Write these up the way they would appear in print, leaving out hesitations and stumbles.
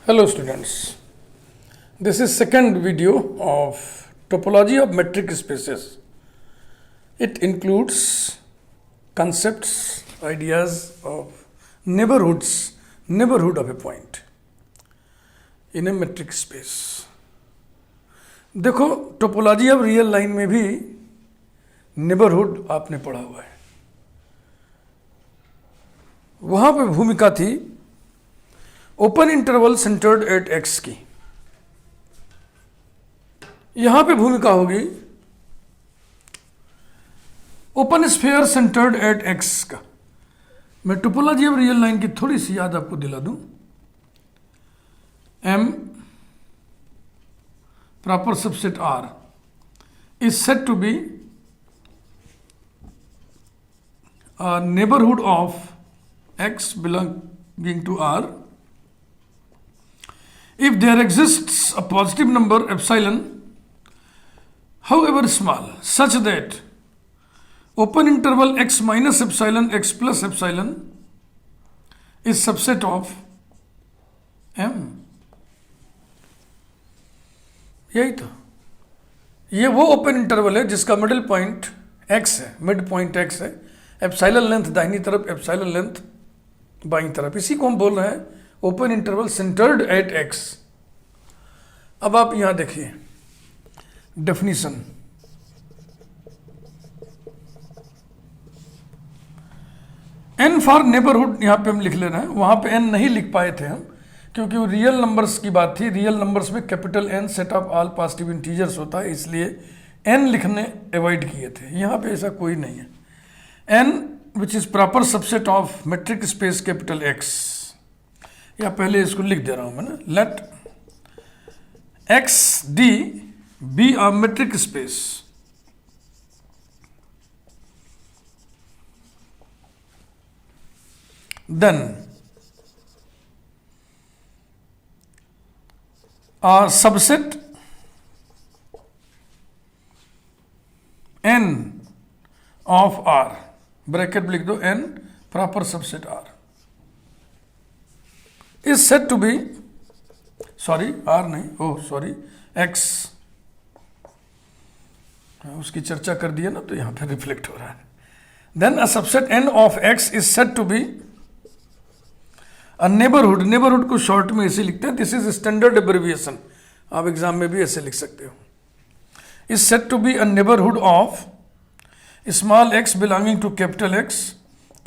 Hello students, this is second video of topology of metric spaces. It includes concepts, ideas of neighborhood of a point in a metric space. देखो topology of real line में भी neighbourhood आपने पढ़ा हुआ है. वहां पे भूमिका थी open interval centred at X की. यहां पे भूमिका होगी open sphere centred at X का. मैं टोपोलॉजी ऑफ रियल लाइन की थोड़ी सी याद आपको दिला दूं. M proper subset R is said to be a neighborhood of X belonging to R if there exists a positive number epsilon, however small, such that open interval X minus epsilon X plus epsilon is subset of M. यही तो ये वो open interval है जिसका middle point x है, mid point x है, epsilon length दाहिनी तरफ, एप्सिलॉन लेंथ बाईं तरफ. इसी को हम बोल रहे हैं open interval centred at X. अब आप यहां देखिए डेफिनेशन. एन फॉर नेबरहुड यहां पे हम लिख ले रहे हैं. वहां पे एन नहीं लिख पाए थे हम क्योंकि वो रियल नंबर्स की बात थी. रियल नंबर्स में capital N set of all positive integers होता है, इसलिए एन लिखने अवॉइड किए थे. यहाँ पे ऐसा कोई नहीं है. N which is proper subset of metric space capital X. या पहले इसको लिख दे रहा हूं मैं ना. Let X D be a metric space then subset n of R, bracket में लिख दो n proper subset R is set to be, sorry R नहीं, ओह सॉरी X, उसकी चर्चा कर दिया ना तो यहां पे रिफ्लेक्ट हो रहा है. Then a subset n of X is set to be a neighbourhood. Neighbourhood को शॉर्ट में ऐसे लिखते हैं, दिस इज स्टैंडर्ड एब्रिविएशन, आप एग्जाम में भी ऐसे लिख सकते हो. Is set to be a neighbourhood of small x belonging to capital x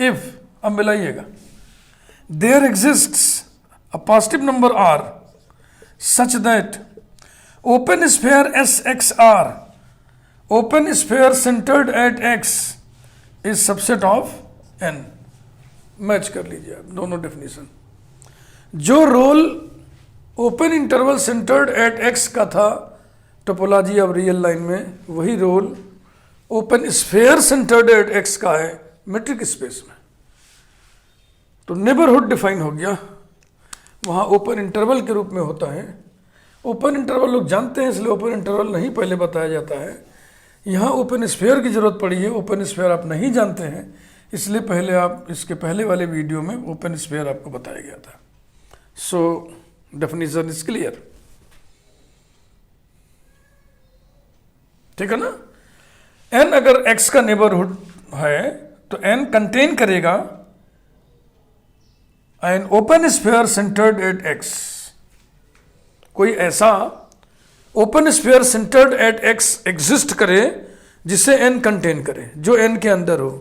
if, अब मिलाइएगा, there exists a positive number r such that open sphere S x r, open sphere centred at x is subset of N. Match कर लीजिए आप दोनों definition. जो role open interval centred at X का था topology of real line में, वही role open sphere centred at X का है मेट्रिक स्पेस में. तो नेबरहुड डिफाइन हो गया. वहां ओपन इंटरवल के रूप में होता है. ओपन इंटरवल लोग जानते हैं इसलिए ओपन इंटरवल नहीं पहले बताया जाता है. यहां ओपन स्फीयर की जरूरत पड़ी है. ओपन स्फीयर आप नहीं जानते हैं इसलिए पहले आप इसके पहले वाले वीडियो में ओपन स्फीयर आपको बताया गया था. सो डेफिनेशन इज क्लियर, ठीक है ना. एन अगर एक्स का नेबरहुड है तो एन कंटेन करेगा an open sphere centred at X. कोई ऐसा open sphere centred at X exist करे जिसे एन कंटेन करे, जो एन के अंदर हो,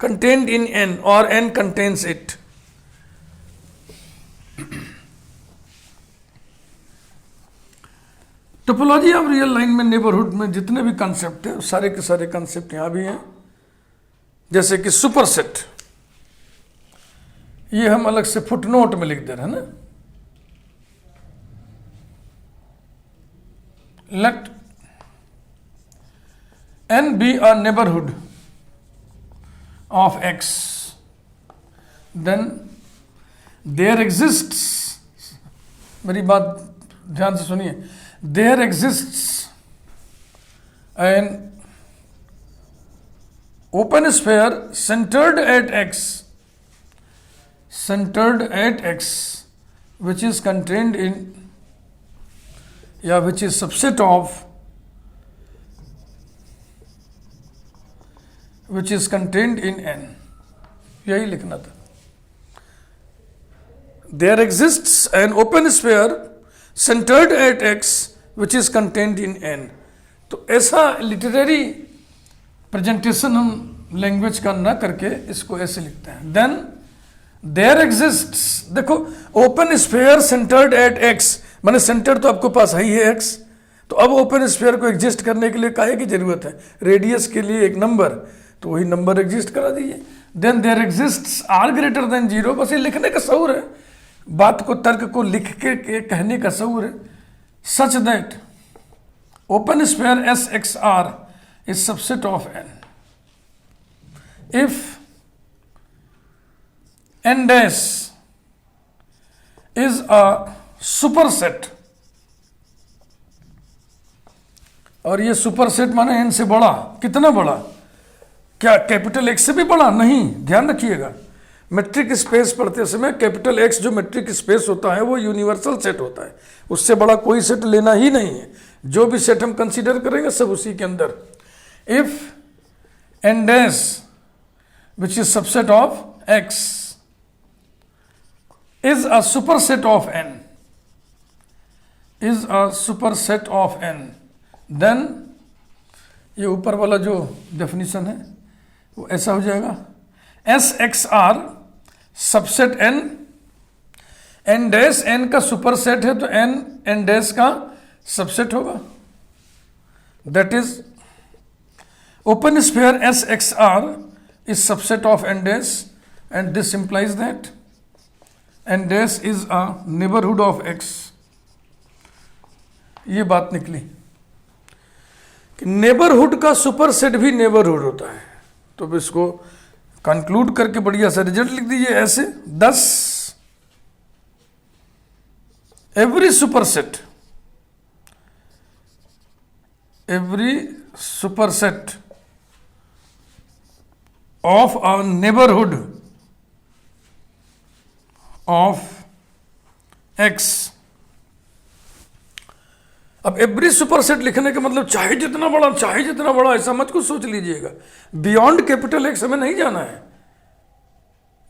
contained in n or n contains it. Topology of real line में नेबरहुड में जितने भी कंसेप्ट है सारे के सारे कंसेप्ट यहां भी हैं. जैसे कि सुपरसेट, ये हम अलग से फुटनोट में लिख दे रहे हैं ना. Let n be a neighbourhood of x, then there exists, मेरी बात ध्यान से सुनिए, there exists an open sphere centered at x which is contained in या which is subset of which is contained in n, यही लिखना था. There exists an open sphere centered at x which is contained in n. तो ऐसा literary presentation हम language का ना करके इसको ऐसे लिखते हैं. देन देयर एग्जिस्ट्स, देखो open sphere centred at X, माने सेंटर तो आपको पास है ही है एक्स, तो अब ओपन स्फेयर को एग्जिस्ट करने के लिए काहे की जरूरत है? रेडियस के लिए एक नंबर, तो वही नंबर एग्जिस्ट करा दीजिए. Then there exists R greater than zero, बस ये लिखने का शऊर है, बात को तर्क को लिख के कहने का शऊर है. Such that open sphere S x R is subset of N if n dash is a superset, और ये सुपरसेट माने n से बड़ा, कितना बड़ा? क्या कैपिटल एक्स से भी बड़ा? नहीं, ध्यान रखिएगा, मेट्रिक स्पेस पढ़ते समय कैपिटल एक्स जो मेट्रिक स्पेस होता है वो यूनिवर्सल सेट होता है, उससे बड़ा कोई सेट लेना ही नहीं है. जो भी सेट हम कंसीडर करेंगे सब उसी के अंदर. If n dash which is subset of x is a superset of n, is a superset of n, then ये ऊपर वाला जो डेफिनेशन है वो ऐसा हो जाएगा. S x R subset n, n dash n का सुपरसेट है तो n n डैश का सबसेट होगा. That is open sphere S x R is subset of n dash, and this implies that n dash is a neighborhood of x. ये बात निकली कि neighbourhood का सुपरसेट भी नेबरहुड होता है. तो अब इसको कंक्लूड करके बढ़िया सा रिजल्ट लिख दीजिए ऐसे. 10 every superset of a neighborhood of x. अब एवरी सुपरसेट लिखने का मतलब चाहे जितना बड़ा ऐसा मत कुछ सोच लीजिएगा. बियॉन्ड कैपिटल एक्स हमें नहीं जाना है.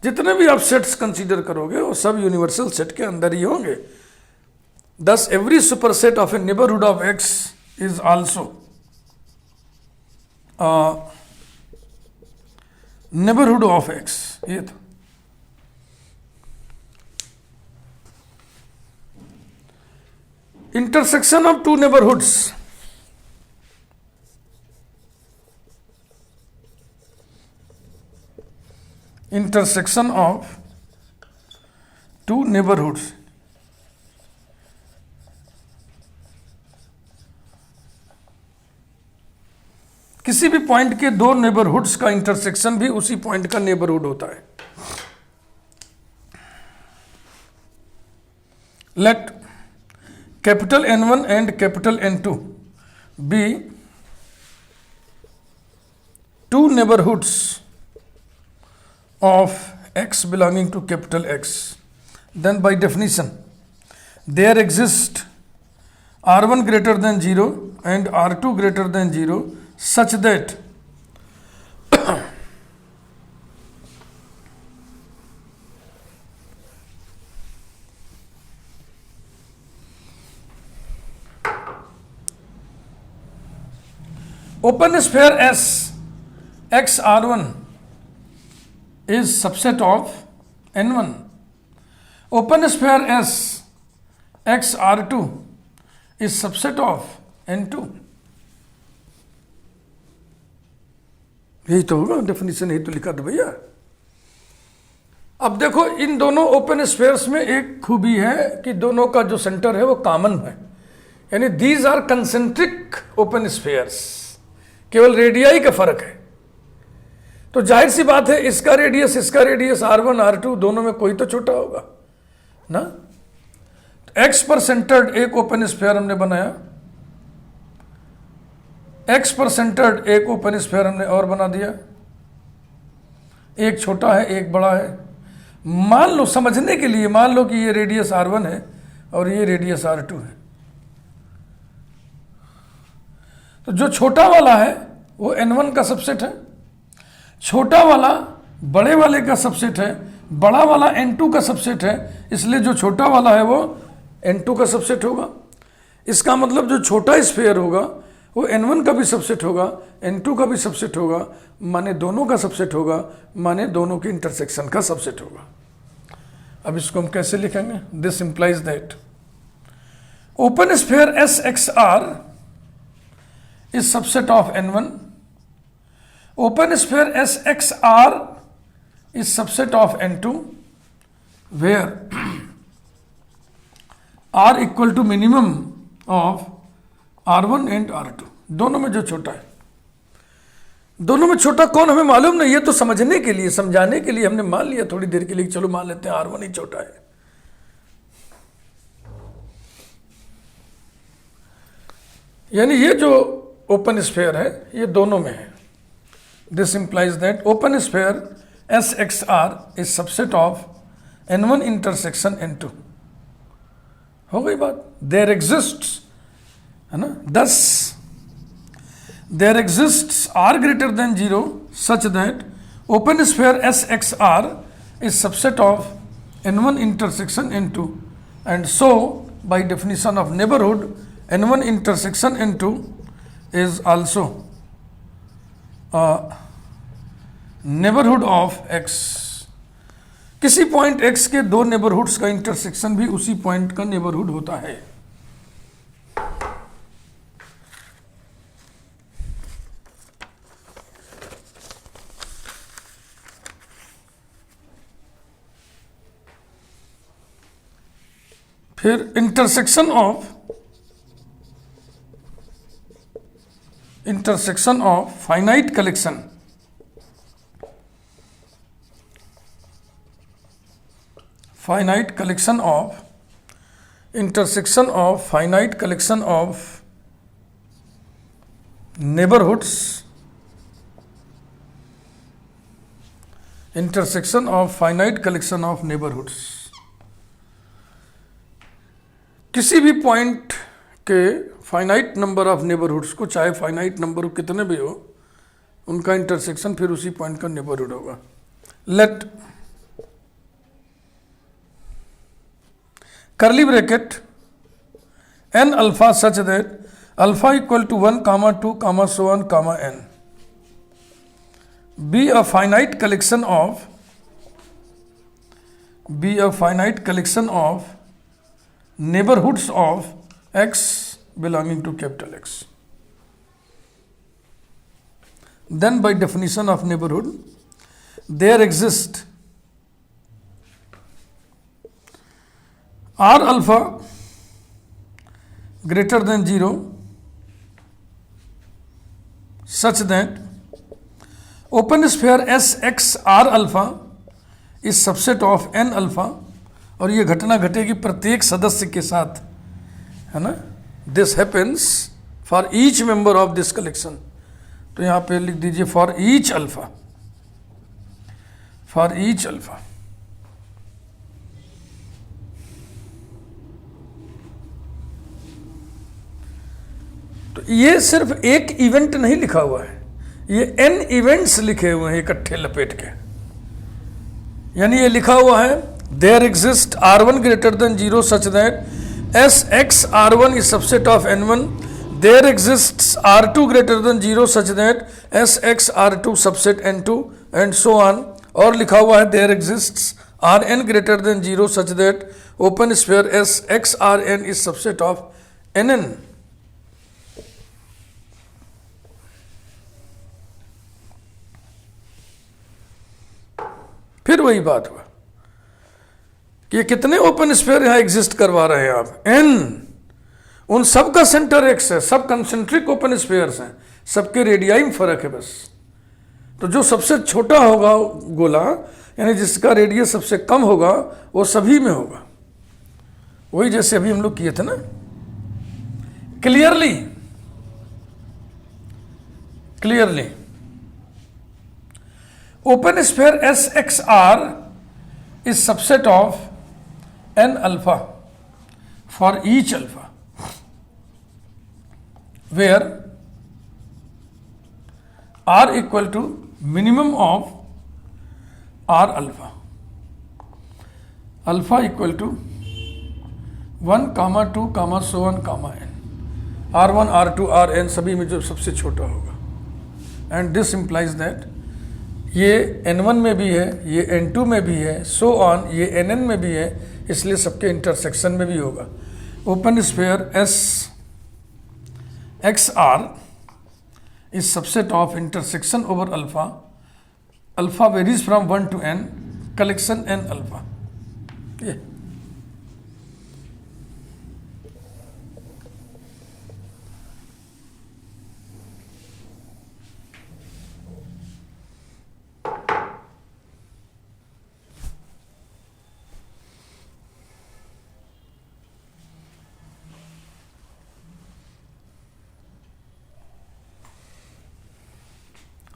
जितने भी आप सेट्स कंसीडर करोगे वो सब यूनिवर्सल सेट के अंदर ही होंगे. Thus every superset of a neighbourhood of X is also neighbourhood of X. ये था. Intersection of two neighbourhoods. Intersection of two neighbourhoods. किसी भी पॉइंट के दो नेबरहुड्स का इंटरसेक्शन भी उसी पॉइंट का नेबरहुड होता है. Let capital N1 and capital N2 be two neighbourhoods of x belonging to capital X. Then by definition there exist R1 greater than 0 and R2 greater than 0 such that open sphere S x R1 is subset of N1. Open sphere S x R2 is subset of N2. यही तो होगा definition, यही तो लिखा था भैया. अब देखो इन दोनों ओपन स्फेयर्स में एक खूबी है कि दोनों का जो सेंटर है वो कॉमन है, यानी these are concentric open spheres, केवल रेडियाई का फर्क है. तो जाहिर सी बात है इसका रेडियस R1 R2 दोनों में कोई तो छोटा होगा ना. तो एक्स पर सेंटर्ड एक ओपन स्फेयर हमने बनाया, एक्स पर सेंटर्ड एक ओपन स्फेयर हमने और बना दिया. एक छोटा है एक बड़ा है. मान लो, समझने के लिए मान लो कि ये रेडियस R1 है और ये रेडियस R2 है, तो जो छोटा वाला है वो N1 का सबसेट है, छोटा वाला बड़े वाले का सबसेट है, बड़ा वाला N2 का सबसेट है, इसलिए जो छोटा वाला है वो N2 का सबसेट होगा। इसका मतलब जो छोटा स्फीयर होगा वो N1 का भी सबसेट होगा, N2 का भी सबसेट होगा, माने दोनों का सबसेट होगा, माने दोनों के इंटरसेक्शन का सबसेट होगा। अब इसको हम कैसे लिखेंगे? This implies that open sphere SXR is subset of N1, open sphere SXR is subset of N2 where R equal to minimum of R1 and R2, दोनों में जो छोटा है। दोनों में छोटा कौन हमें मालूम नहीं, ये तो समझने के लिए, समझाने के लिए हमने मान लिया थोड़ी देर के लिए, चलो मान लेते हैं R1 ही छोटा है। यानी ये जो ओपन स्फीयर है ये दोनों में है। This implies that open sphere SXR is subset of N1 intersection N2। हो गई बात। There exists, है ना, thus there exists R greater than 0 such that open sphere SXR is subset of N1 intersection N2, and so by definition of neighborhood N1 intersection N2 is also neighbourhood of X। किसी point X के दो neighbourhoods का intersection भी उसी point का neighbourhood होता है। फिर intersection of finite collection, finite collection of intersection of finite collection of neighborhoods, intersection of finite collection of neighborhoods। किसी भी पॉइंट के फाइनाइट नंबर ऑफ नेबरहुड्स को, चाहे फाइनाइट नंबर कितने भी हो, उनका इंटरसेक्शन फिर उसी पॉइंट का नेबरहुड होगा। Let curly bracket n alpha such that alpha equal to 1 comma 2 comma so on comma n be a finite collection of neighborhoods of X belonging to capital X। Then by definition of neighborhood there exist R alpha greater than 0 such that open sphere SXR alpha is subset of N alpha, और ये घटना घटेगी प्रत्येक सदस्य के साथ, है ना। This happens for each member of this collection, तो यहां पे लिख दीजिए for each alpha, for each alpha. तो ये सिर्फ एक इवेंट नहीं लिखा हुआ है, ये n इवेंट्स लिखे हुए हैं इकट्ठे लपेट के। यानी ये लिखा हुआ है there exist R1 greater than 0 such that SXR1 is subset of N1, there exist R2 greater than 0 such that SXR2 subset N2 and so on. और लिखा हुआ है there exist Rn greater than 0 such that open sphere SXRn is subset of Nn। फिर वही बात हुआ कि ये कितने ओपन स्फीयर यहां एग्जिस्ट करवा रहे हैं आप, n, उन सब का सेंटर X है, सब कंसेंट्रिक ओपन स्फीयर्स हैं, सबके रेडियाई में फर्क है बस। तो जो सबसे छोटा होगा गोला, यानी जिसका रेडियस सबसे कम होगा, वो सभी में होगा। वही जैसे अभी हम लोग किए थे ना, clearly open sphere SXR is subset of n alpha for each alpha, where r equal to minimum of r alpha, alpha equal to 1, 2, so on, n, r1, r2, rn सभी में जो सबसे छोटा होगा. एंड दिस इम्प्लाइज दैट ये n1 में भी है, ये n2 में भी है, सो ऑन, ये nn में भी है, इसलिए सबके इंटरसेक्शन में भी होगा. Open sphere S x R is subset of intersection over alpha, alpha varies from 1 to n, collection n alpha. ये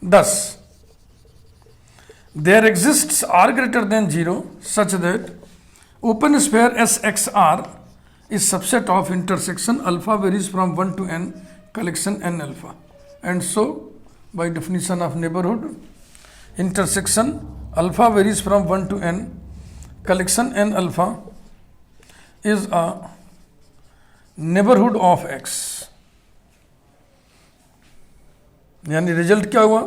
thus there exists r greater than 0 such that open sphere SXR is subset of intersection alpha varies from 1 to n, collection n alpha. And so by definition of neighborhood, intersection alpha varies from 1 to n, collection n alpha is a neighborhood of x. यानी result क्या हुआ?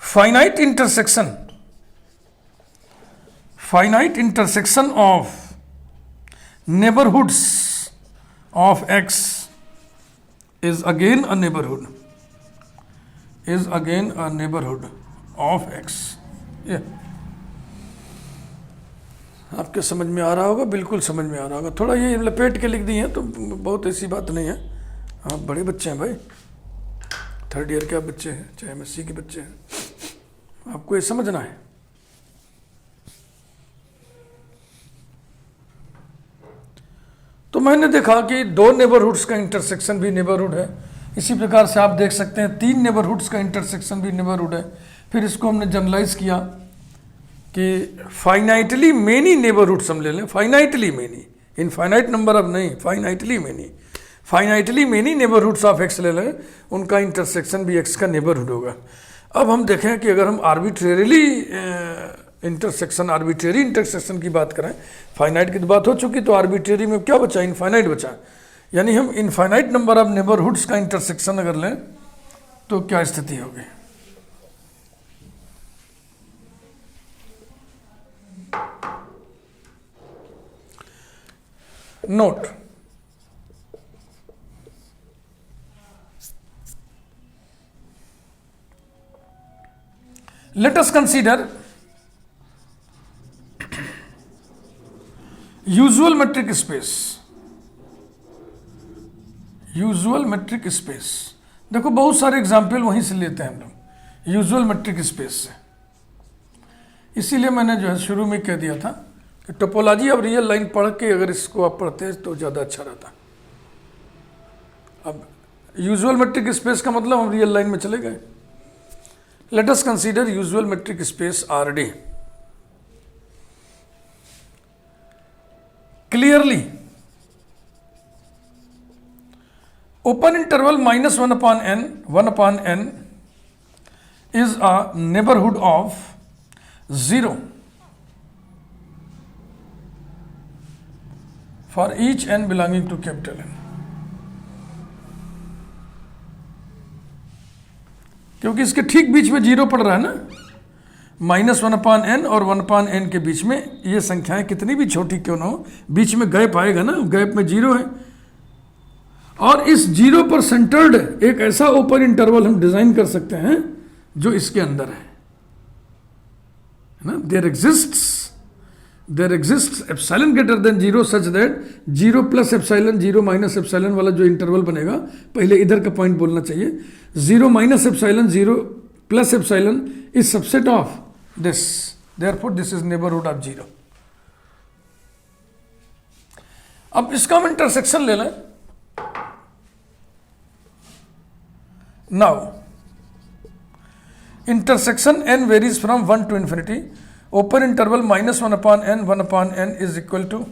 Finite intersection of neighbourhoods of X is again a neighbourhood of X. ये आपके समझ में आ रहा होगा, बिल्कुल समझ में आ रहा होगा. थोड़ा ये लपेट के लिख दिए हैं तो बहुत ऐसी बात नहीं है. आप बड़े बच्चे हैं भाई, थर्ड ईयर के आप बच्चे हैं, चाहे एमएससी के बच्चे हैं, आपको ये समझना है. तो मैंने देखा कि 2 नेबरहुड्स का इंटरसेक्शन भी नेबरहुड है. इसी प्रकार से आप देख सकते हैं 3 नेबरहुड्स का इंटरसेक्शन भी नेबरहुड है. फिर इसको हमने जनरलाइज किया कि फाइनाइटली मेनी नेबरहुड्स हम ले लें. फाइनाइटली मेनी, इनफाइनाइट नंबर अब नहीं, finitely many neighbourhoods of x ले लें, उनका इंटरसेक्शन भी एक्स का नेबरहुड होगा. अब हम देखें कि अगर हम आर्बिट्रेरी इंटरसेक्शन की बात करें, फाइनाइट की तो बात हो चुकी, तो आर्बिट्रेरी में क्या बचा? इनफाइनाइट बचा. यानी हम इनफाइनाइट नंबर ऑफ नेबरहुड्स का इंटरसेक्शन अगर लें तो क्या स्थिति होगी? Note, let us consider usual metric space. देखो बहुत सारे एग्जाम्पल वहीं से लेते हैं हम लोग यूजुअल मेट्रिक स्पेस से. इसीलिए मैंने जो है शुरू में कह दिया था कि टोपोलॉजी अब रियल लाइन पढ़ के अगर इसको आप पढ़ते हैं तो ज़्यादा अच्छा रहता. अब यूजुअल मेट्रिक स्पेस का मतलब हम रियल लाइन में चले गए. Let us consider usual metric space RD. Clearly, open interval minus 1 upon n is a neighborhood of 0 for each n belonging to capital N. क्योंकि इसके ठीक बीच में 0 पड़ रहा है ना, -1/n और 1/n के बीच में ये संख्याएं कितनी भी छोटी क्यों ना हो, बीच में गैप आएगा ना, गैप में 0 है. और इस 0 पर सेंटर्ड एक ऐसा ओपन इंटरवल हम डिजाइन कर सकते हैं जो इसके अंदर है ना. There exists epsilon greater than 0 such that 0 plus epsilon 0 minus epsilon वाला जो इंटरवल बनेगा, पहले इधर का पॉइंट बोलना चाहिए. 0 minus epsilon 0 plus epsilon is subset of this, therefore this is neighbourhood of 0. अब इसका हम इंटरसेक्शन ले लें. Now intersection n varies from 1 to infinity, open interval -1/n 1/n is equal to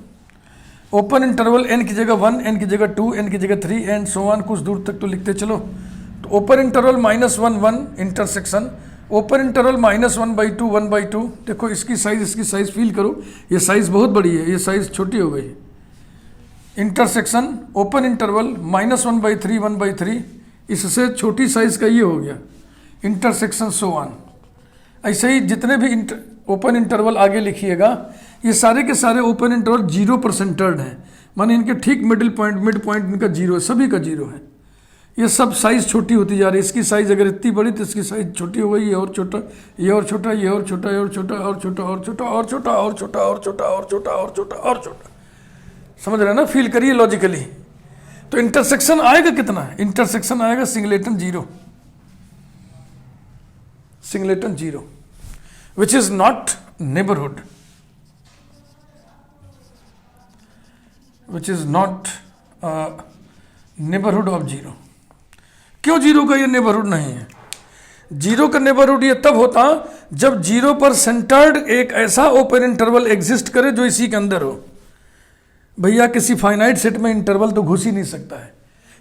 open interval n की जगह 1, n की जगह 2, n की जगह 3 एंड सो ऑन, कुछ दूर तक तो लिखते चलो। तो open interval -1 1 intersection open interval -1/2 1/2। देखो इसकी साइज फील करो, ये साइज बहुत बड़ी है, ये साइज छोटी हो गई। इंटरसेक्शन ओपन इंटरवल -1/3 1/3, इससे छोटी साइज का ये हो गया इंटरसेक्शन सो ऑन। ऐसे ही जितने भी ओपन इंटरवल आगे लिखिएगा, ये सारे के सारे ओपन इंटरवल 0 पर सेंटर्ड हैं, माने इनके ठीक मिड पॉइंट इनका 0 है, सभी का 0 है। ये सब साइज छोटी होती जा रही है। इसकी साइज अगर इतनी बड़ी तो इसकी साइज छोटी हो गई, ये और छोटा, ये और छोटा, ये और छोटा, ये और छोटा, और छोटा, और छोटा, और छोटा, और छोटा, और छोटा, और छोटा, और छोटा, और छोटा। समझ रहे हैं ना, फील करिए लॉजिकली। तो इंटरसेक्शन आएगा कितना? इंटरसेक्शन आएगा singleton 0, singleton 0, which is not neighbourhood, which is not neighbourhood of 0। क्यों 0 का ये नेबरहुड नहीं है? 0 का नेबरहुड ये तब होता जब 0 पर सेंटर्ड एक ऐसा ओपन इंटरवल एग्जिस्ट करे जो इसी के अंदर हो। भैया किसी फाइनाइट सेट में इंटरवल तो घुस ही नहीं सकता है,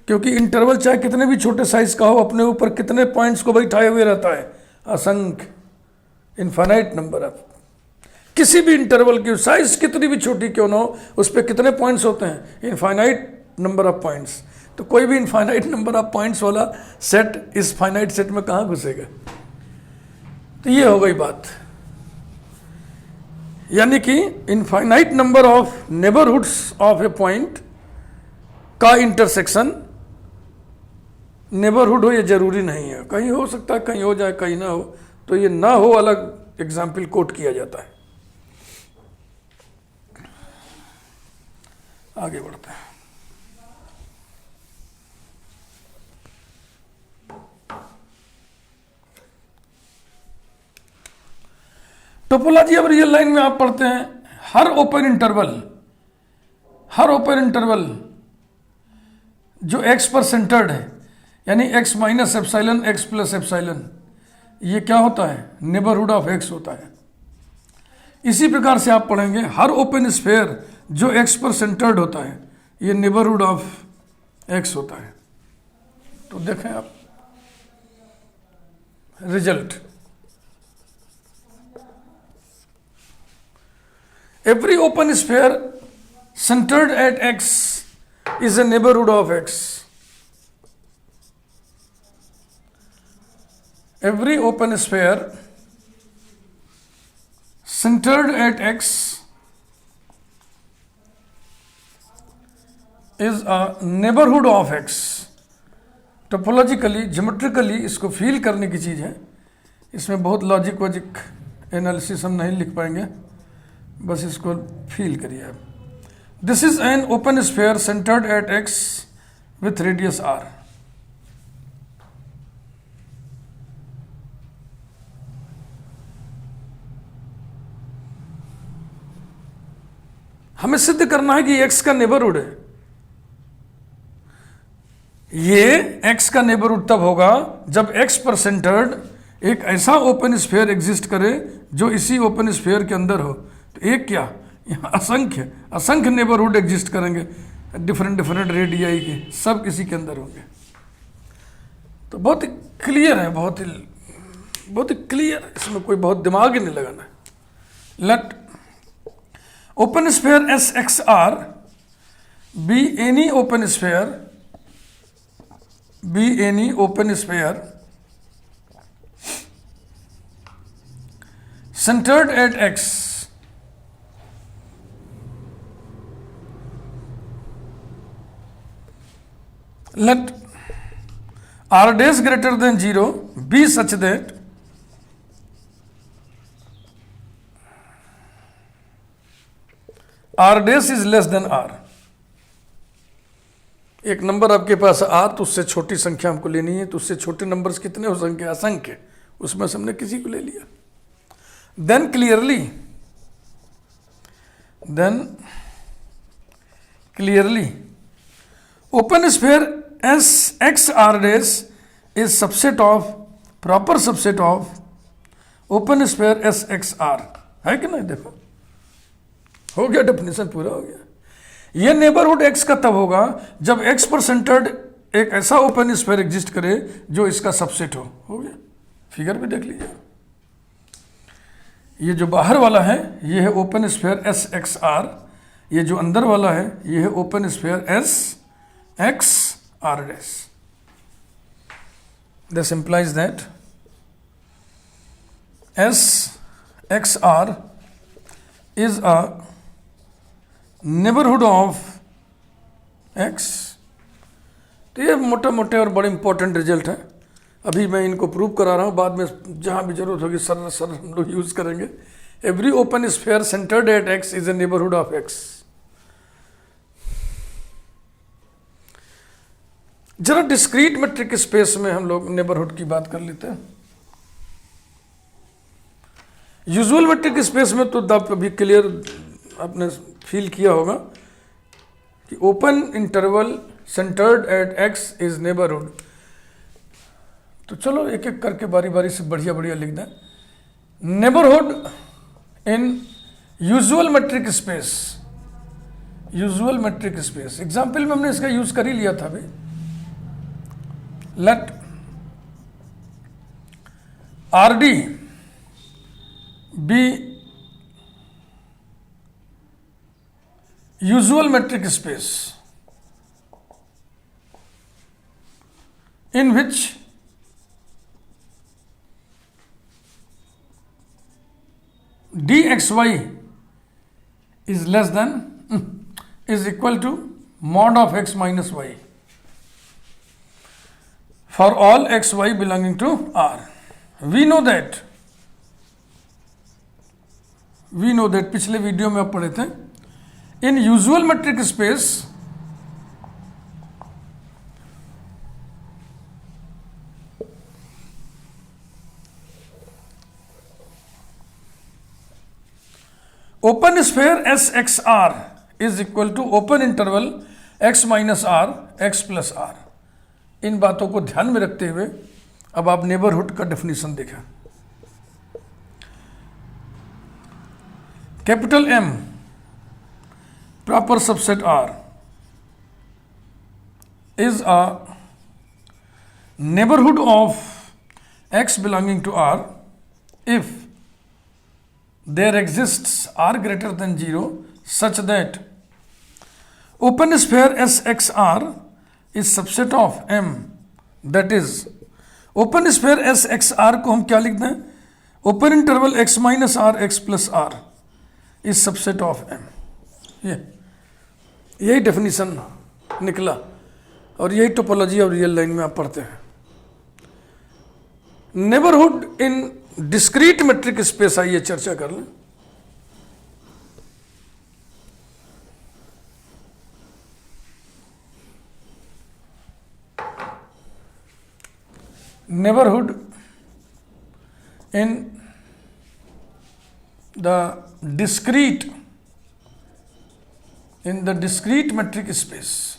क्योंकि इंटरवल चाहे कितने भी छोटे साइज का हो, अपने ऊपर कितने पॉइंट्स को बैठाए हुए रहता है, असंख्य, इनफाइनाइट नंबर ऑफ। किसी भी इंटरवल की साइज कितनी भी छोटी क्यों ना हो, उस पर कितने पॉइंट्स होते हैं? Infinite number of points. तो कोई भी इनफाइनाइट नंबर ऑफ पॉइंट्स वाला सेट इस फाइनाइट सेट में कहाँ घुसेगा? तो ये हो गई बात। यानी कि infinite number of neighbourhoods of A point का इंटरसेक्शन नेबरहुड हो ये जरूरी नहीं है, कहीं हो सकता है, कहीं हो जाए, कहीं ना हो। तो ये ना हो अलग एग्जाम्पल कोट किया जाता है। आगे बढ़ते हैं। टोपोलॉजी अब रियल लाइन में आप पढ़ते हैं, हर ओपन इंटरवल जो x पर सेंटर्ड है, यानी x minus epsilon x plus epsilon, ये क्या होता है? नेबरहुड ऑफ x होता है। इसी प्रकार से आप पढ़ेंगे हर ओपन स्फीयर जो x पर सेंटर्ड होता है, ये नेबरहुड ऑफ x होता है। तो देखें आप result, every open sphere centered at x is a neighborhood of x. Every open sphere centered at x is a neighborhood of x. Topologically, geometrically इसको फील करने की चीज़ है। इसमें बहुत लॉजिक एनालिसिस हम नहीं लिख पाएंगे, बस इसको फील करिए आप। This is an open sphere centred at X with radius R. हमें सिद्ध करना है कि एक्स का नेबरहुड है। ये एक्स का नेबरहुड तब होगा जब एक्स पर सेंटर्ड एक ऐसा ओपन स्फीयर एग्जिस्ट करे जो इसी ओपन स्फीयर के अंदर हो। तो एक क्या, यहाँ असंख्य नेबरहुड एग्जिस्ट करेंगे, डिफरेंट रेडियाई के, सब किसी के अंदर होंगे। तो बहुत ही क्लियर है, बहुत ही क्लियर, इसमें कोई बहुत दिमाग ही नहीं लगाना है। Late open sphere S x R be any open sphere centered at x let r dash greater than 0 be such that r dash is less than r। एक नंबर आपके पास आ, तो उससे छोटी संख्या हमको लेनी है। तो उससे छोटे नंबर्स कितने हो संख्या? असंख्य। उसमें से हमने किसी को ले लिया। then clearly open sphere S X R dash is proper subset of open sphere S x R है कि नहीं? देखो हो गया, डेफिनेशन पूरा हो गया। ये नेबरहुड एक्स का तब होगा जब एक्स पर सेंटर्ड एक ऐसा ओपन स्फीयर एग्जिस्ट करे जो इसका सबसेट हो गया। फिगर भी देख लीजिए, ये जो बाहर वाला है ये है open sphere S x R, ये जो अंदर वाला है ये है open sphere S x R dash. This implies that S x R is a neighbourhood of X. तो ये मोटे मोटे और बड़े इंपॉर्टेंट रिजल्ट है। अभी मैं इनको प्रूव करा रहा हूँ, बाद में जहाँ भी जरूरत होगी सर हम लोग यूज करेंगे। Every open sphere centred at x is a neighbourhood of X. जरा डिस्क्रीट मेट्रिक स्पेस में हम लोग नेबरहुड की बात कर लेते हैं। यूजुअल मेट्रिक स्पेस में तो अभी क्लियर आपने फील किया होगा कि open interval centred at x is neighbourhood. तो चलो एक एक करके बारी बारी से बढ़िया बढ़िया लिख दें। Neighbourhood in usual metric space, usual metric space example में हमने इसका यूज कर ही लिया था अभी। Let R D be usual metric space in which dxy is less than is equal to mod of x minus y for all xy belonging to R. We know that पिछले video में आप पढ़े थे, in usual metric space open sphere SXR is equal to open interval x minus r x plus r। इन बातों को ध्यान में रखते हुए अब आप नेबरहुड का डेफिनेशन देखा। Capital M proper subset R is a neighborhood of x belonging to R if there exists R greater than 0 such that open sphere SXR is subset of M, that is open sphere SXR को हम क्या लिख दें? open interval x minus r x plus r is subset of M। यही definition निकला और यही topology और रियल लाइन में आप पढ़ते हैं। Neighbourhood in discrete metric space, आइए चर्चा कर लें। Neighbourhood in the discrete metric space।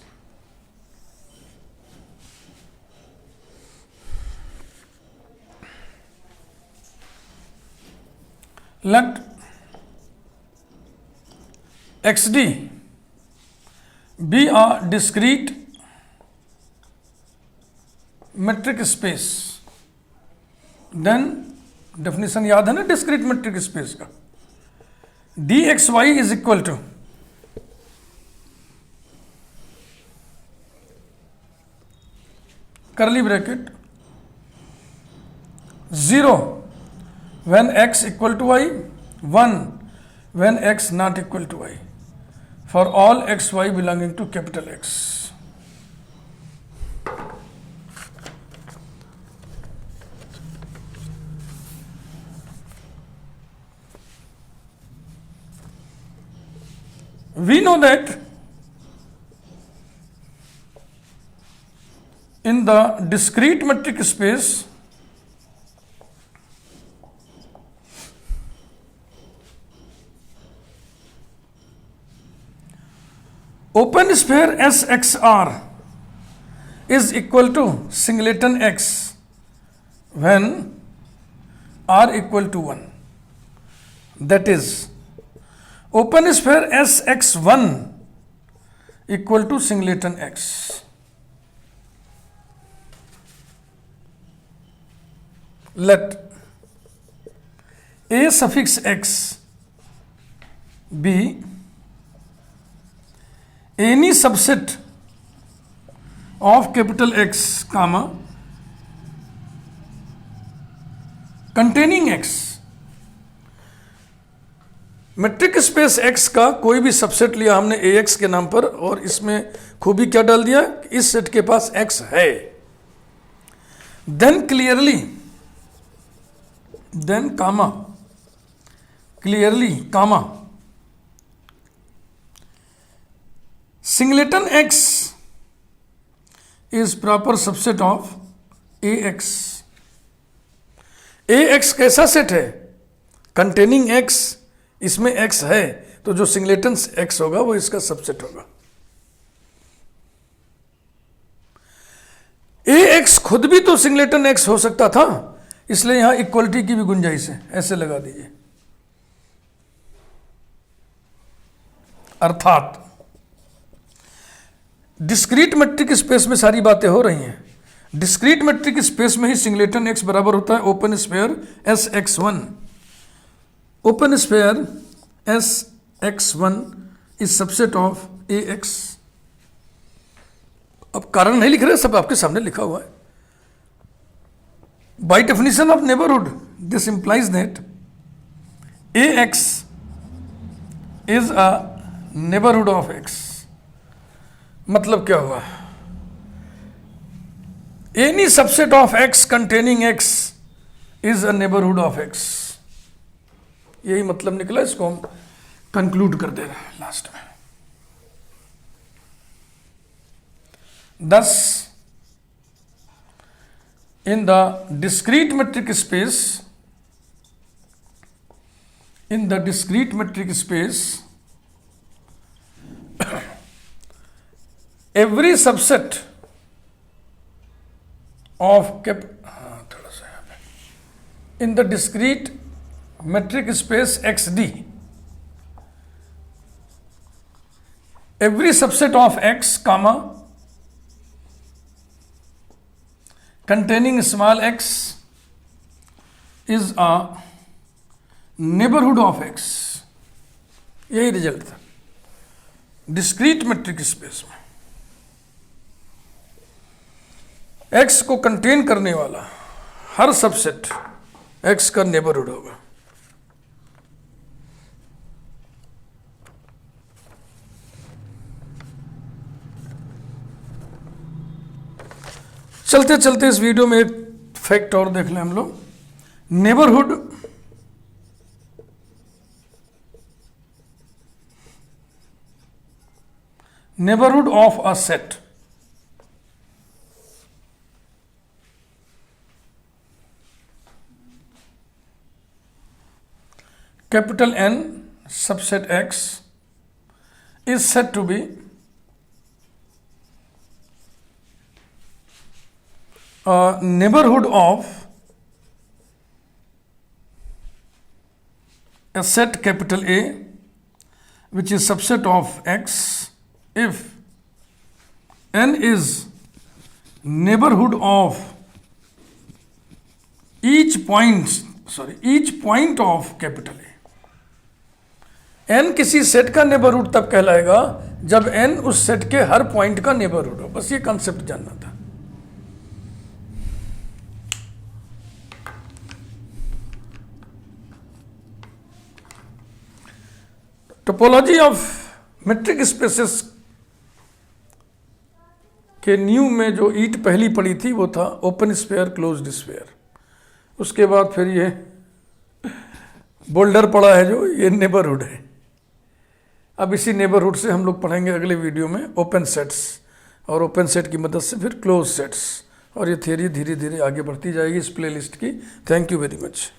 Let XD be a discrete metric space, then definition याद है ना discrete metric space का? dxy is equal to curly bracket 0 when x equal to y, 1 when x not equal to y for all xy belonging to capital X। We know that in the discrete metric space open sphere SXR is equal to singleton X when r equal to 1. That is, open sphere Sx1 equal to singleton x. Let a suffix x be any subset of capital X, comma, containing x. Metric space x का कोई भी subset लिया हमने ax के नाम पर, और इसमें खूबी क्या डाल दिया, इस सेट के पास x है. Then clearly, then comma, clearly comma, singleton x is proper subset of ax. ax कैसा सेट है, कंटेनिंग x, इसमें x है, तो जो सिंगलेटन x होगा वो इसका सबसेट होगा. ax खुद भी तो सिंगलेटन x हो सकता था, इसलिए यहां इक्वलिटी की भी गुंजाइश है, ऐसे लगा दीजिए. अर्थात डिस्क्रीट मेट्रिक स्पेस में सारी बातें हो रही हैं. डिस्क्रीट मेट्रिक स्पेस में ही सिंगलेटन x बराबर होता है open sphere Sx1. Open sphere Sx1 is subset of ax. अब कारण नहीं लिख रहे, सब आपके सामने लिखा हुआ है. By definition of neighbourhood this implies that ax is a neighbourhood of x. मतलब क्या हुआ, any subset of x containing x is a neighbourhood of x. यही मतलब निकला, इसको हम कंक्लूड कर दे रहे हैं लास्ट में. Thus, in the discrete metric space, in the discrete metric space, every subset of in the discrete metric space XD, every subset of x, comma, containing small x is a neighborhood of x. यही result था discrete metric space में. x को contain करने वाला हर subset x का neighbourhood होगा. चलते चलते इस वीडियो में एक फैक्ट और देख लें हम लोग. Neighbourhood neighbourhood of a set capital N subset X is said to be a neighborhood of a set capital A which is subset of X if N is neighborhood of each point of capital A. n किसी set का neighbourhood तब कहलाएगा जब n उस set के हर point का neighbourhood हो. बस ये कॉन्सेप्ट जानना था. टोपोलॉजी ऑफ मेट्रिक स्पेसेस के न्यू में जो ईट पहली पड़ी थी वो था ओपन स्फीयर, क्लोज्ड स्फीयर. उसके बाद फिर ये बोल्डर पड़ा है जो ये नेबरहुड है. अब इसी नेबरहुड से हम लोग पढ़ेंगे अगले वीडियो में ओपन सेट्स, और ओपन सेट की मदद से फिर क्लोज सेट्स, और ये थियरी धीरे धीरे आगे बढ़ती जाएगी इस प्लेलिस्ट की. Thank you very much.